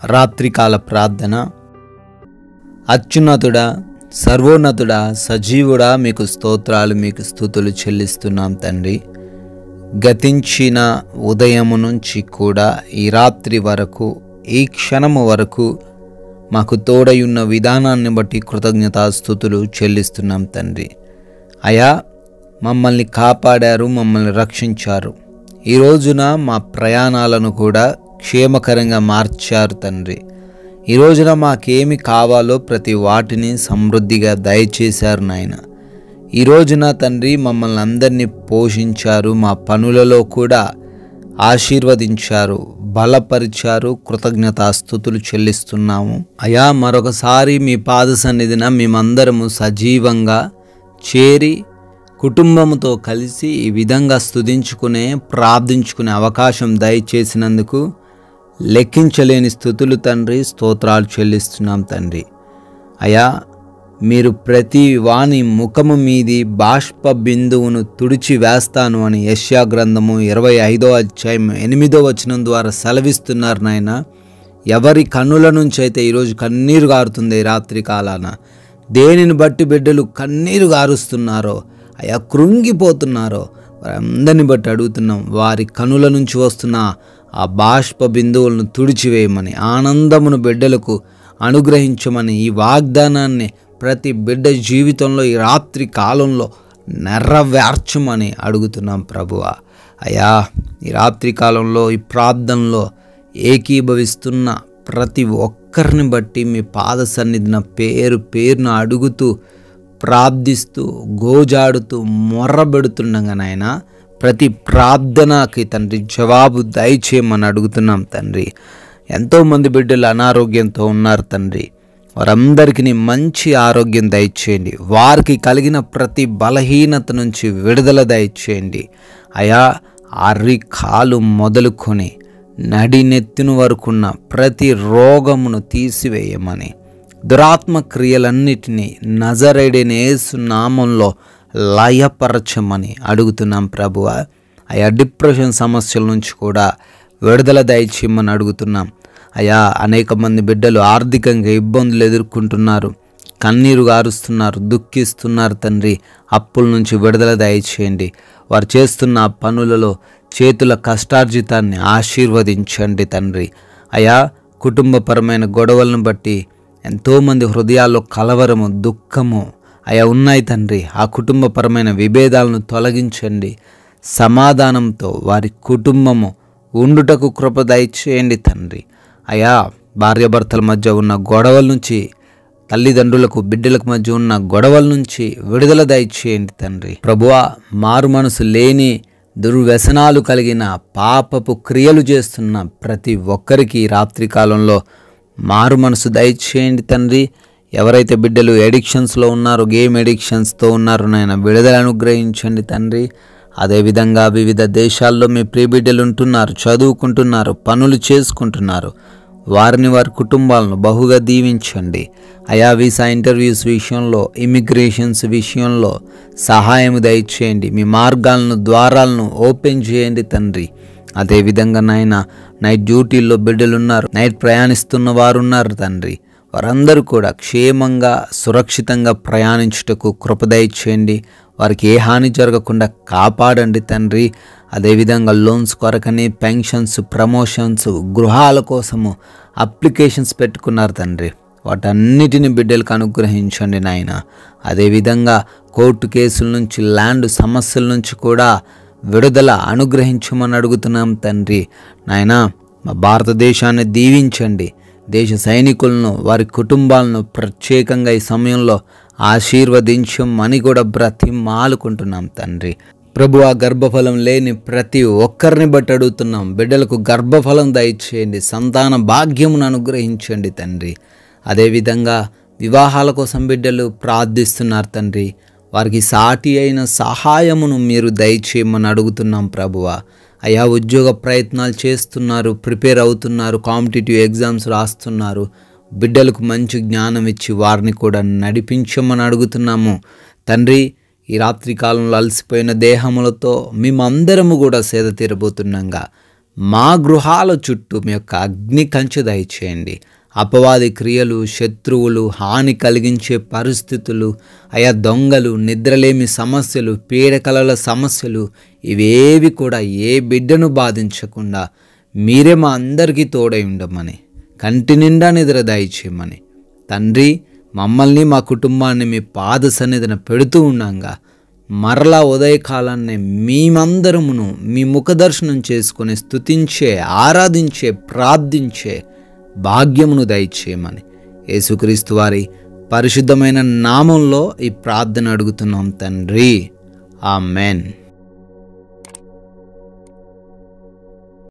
రాత్రికాల ప్రార్థన. అత్యున్నతుడా, సర్వోన్నతుడా, సజీవుడా, మీకు స్తోత్రాలు, మీకు స్తుతులు చెల్లిస్తున్నాం తండ్రి. గతించిన ఉదయము నుంచి కూడా ఈ రాత్రి వరకు, ఈ క్షణము వరకు మాకు తోడయున్న విధానాన్ని బట్టి కృతజ్ఞతాస్తుతులు చెల్లిస్తున్నాం తండ్రి. అయా, మమ్మల్ని కాపాడారు, మమ్మల్ని రక్షించారు. ఈ రోజున మా ప్రయాణాలను కూడా క్షేమకరంగా మార్చారు తండ్రి. ఈ రోజున మాకేమి కావాలో ప్రతి వాటిని సమృద్ధిగా దయచేశారు నాయన. ఈ రోజున తండ్రి మమ్మల్ని అందరినీ పోషించారు, మా పనులలో కూడా ఆశీర్వదించారు, బలపరిచారు. కృతజ్ఞతాస్తుతులు చెల్లిస్తున్నాము. అయా, మరొకసారి మీ పాద సన్నిధిన మేమందరము సజీవంగా చేరి కుటుంబముతో కలిసి ఈ విధంగా స్తుతించుకునే, ప్రార్థించుకునే అవకాశం దయచేసినందుకు లెక్కించలేని స్తుతులు తండ్రి, స్తోత్రాలు చెల్లిస్తున్నాం తండ్రి. అయా, మీరు ప్రతి వాని ముఖము మీది బాష్ప బిందువును తుడిచి వేస్తాను అని యెషయా గ్రంథము 25వ అధ్యాయం 8వ వచనం ద్వారా సెలవిస్తున్నారు నాయన. ఎవరి కన్నుల నుంచి అయితే ఈరోజు కన్నీరు గారుతుంది, రాత్రి కాలాన దేనిని బట్టి బిడ్డలు కన్నీరు గారుస్తున్నారో, అయా కృంగిపోతున్నారో, వారందరిని బట్టి అడుగుతున్నాం, వారి కనుల నుంచి వస్తున్న ఆ బాష్ప బిందువులను తుడిచివేయమని, ఆనందమును బిడ్డలకు అనుగ్రహించమని, ఈ వాగ్దానాన్ని ప్రతి బిడ్డ జీవితంలో ఈ రాత్రి కాలంలో నెరవేర్చమని అడుగుతున్నాం ప్రభువా. అయా, ఈ రాత్రి కాలంలో ఈ ప్రార్థనలో ఏకీభవిస్తున్న ప్రతి ఒక్కరిని బట్టి మీ పాద సన్నిధిన పేరును అడుగుతూ, ప్రార్థిస్తూ, గోజాడుతూ, మొర్రబెడుతుండగా నాయన ప్రతి ప్రార్థనకి తండ్రి జవాబు దయచేయమని అడుగుతున్నాం తండ్రి. ఎంతోమంది బిడ్డలు అనారోగ్యంతో ఉన్నారు తండ్రి. వారందరికీ మంచి ఆరోగ్యం దయచేయండి. వారికి కలిగిన ప్రతి బలహీనత నుంచి విడుదల దయచేయండి. అయా, అరికాలు మొదలుకొని నడినెత్తిన వరకున్న ప్రతి రోగమును తీసివేయమని, దురాత్మ క్రియలన్నిటినీ నజరేయుడైన యేసు నామంలో లయపరచమని అడుగుతున్నాం ప్రభువా. అయా, డిప్రెషన్ సమస్యల నుంచి కూడా విడుదల దయచేయమని అడుగుతున్నాం. అయా, అనేక మంది బిడ్డలు ఆర్థికంగా ఇబ్బందులు ఎదుర్కొంటున్నారు, కన్నీరు గారుస్తున్నారు, దుఃఖిస్తున్నారు తండ్రి. అప్పుల నుంచి విడుదల దయచేయండి. వారు చేస్తున్న పనులలో చేతుల కష్టార్జితాన్ని ఆశీర్వదించండి తండ్రి. అయా, కుటుంబపరమైన గొడవలను బట్టి ఎంతోమంది హృదయాల్లో కలవరము, దుఃఖము అయా ఉన్నాయి తండ్రి. ఆ కుటుంబపరమైన విభేదాలను తొలగించండి. సమాధానంతో వారి కుటుంబము ఉండుటకు కృప దయచేయండి తండ్రి. అయా, భార్యాభర్తల మధ్య ఉన్న గొడవల నుంచి, తల్లిదండ్రులకు బిడ్డలకు మధ్య ఉన్న గొడవల నుంచి విడుదల దయచేయండి తండ్రి. ప్రభువా, మారు మనసు లేని, దుర్వ్యసనాలు కలిగిన, పాపపు క్రియలు చేస్తున్న ప్రతి ఒక్కరికి రాత్రికాలంలో మారు మనసు దయచేయండి తండ్రి. ఎవరైతే బిడ్డలు ఎడిక్షన్స్లో ఉన్నారో, గేమ్ ఎడిక్షన్స్తో ఉన్నారో నాయన విడుదల అనుగ్రహించండి తండ్రి. అదేవిధంగా వివిధ దేశాల్లో మీ ప్రియ బిడ్డలు ఉంటున్నారు, చదువుకుంటున్నారు, పనులు చేసుకుంటున్నారు. వారిని, వారి కుటుంబాలను బహుగా దీవించండి. అయా, వీసా ఇంటర్వ్యూస్ విషయంలో, ఇమిగ్రేషన్స్ విషయంలో సహాయం దయచేయండి. మీ మార్గాలను, ద్వారాలను ఓపెన్ చేయండి తండ్రి. అదేవిధంగా నాయన నైట్ డ్యూటీల్లో బిడ్డలున్నారు, నైట్ ప్రయాణిస్తున్న వారు ఉన్నారు తండ్రి. వారందరూ కూడా క్షేమంగా, సురక్షితంగా ప్రయాణించుటకు కృప దయచేయండి. వారికి ఏ హాని జరగకుండా కాపాడండి తండ్రి. అదేవిధంగా లోన్స్ కొరకని, పెన్షన్స్, ప్రమోషన్స్, గృహాల కోసము అప్లికేషన్స్ పెట్టుకున్నారు తండ్రి. వాటన్నిటిని బిడ్డలకు అనుగ్రహించండి నాయన. అదేవిధంగా కోర్టు కేసుల నుంచి, ల్యాండ్ సమస్యల నుంచి కూడా విడుదల అనుగ్రహించమని అడుగుతున్నాం తండ్రి. నాయన, మా భారతదేశాన్ని దీవించండి. దేశ సైనికులను, వారి కుటుంబాలను ప్రత్యేకంగా ఈ సమయంలో ఆశీర్వదించమని కూడా బ్రతిమాలుకుంటున్నాం తండ్రి. ప్రభు, ఆ గర్భఫలం లేని ప్రతి ఒక్కరిని బట్టి అడుగుతున్నాం, బిడ్డలకు గర్భఫలం దయచేయండి, సంతాన భాగ్యమును అనుగ్రహించండి తండ్రి. అదేవిధంగా వివాహాల కోసం బిడ్డలు ప్రార్థిస్తున్నారు తండ్రి. వారికి సాటి అయిన సహాయమును మీరు దయచేయమని అడుగుతున్నాం ప్రభువా. అయా, ఉద్యోగ ప్రయత్నాలు చేస్తున్నారు, ప్రిపేర్ అవుతున్నారు, కాంపిటేటివ్ ఎగ్జామ్స్ రాస్తున్నారు. బిడ్డలకు మంచి జ్ఞానం ఇచ్చి వారిని కూడా నడిపించమని అడుగుతున్నాము తండ్రి. ఈ రాత్రి కాలంలో అలసిపోయిన దేహములతో మేమందరము కూడా సేద తీరబోతున్నాగా మా గృహాల చుట్టూ మీ యొక్క అగ్ని కంచె దయచేయండి. అపవాది క్రియలు, శత్రువులు, హాని కలిగించే పరిస్థితులు, అయా దొంగలు, నిద్రలేమి సమస్యలు, పీడకలల సమస్యలు ఇవేవి కూడా ఏ బిడ్డను బాధించకుండా మీరే మా అందరికీ తోడై ఉండమని, కంటి నిండా నిద్ర దయచేయమని తండ్రి, మమ్మల్ని మా కుటుంబాన్ని మీ పాద సన్నిధిన పెడుతూ ఉండంగా మరలా ఉదయకాలాన్ని మేమందరమును మీ ముఖదర్శనం చేసుకుని స్తుతించే, ఆరాధించే, ప్రార్థించే భాగ్యమును దయచేయమని యేసుక్రీస్తు వారి పరిశుద్ధమైన నామంలో ఈ ప్రార్థన అడుగుతున్నాం తండ్రి. ఆమెన్.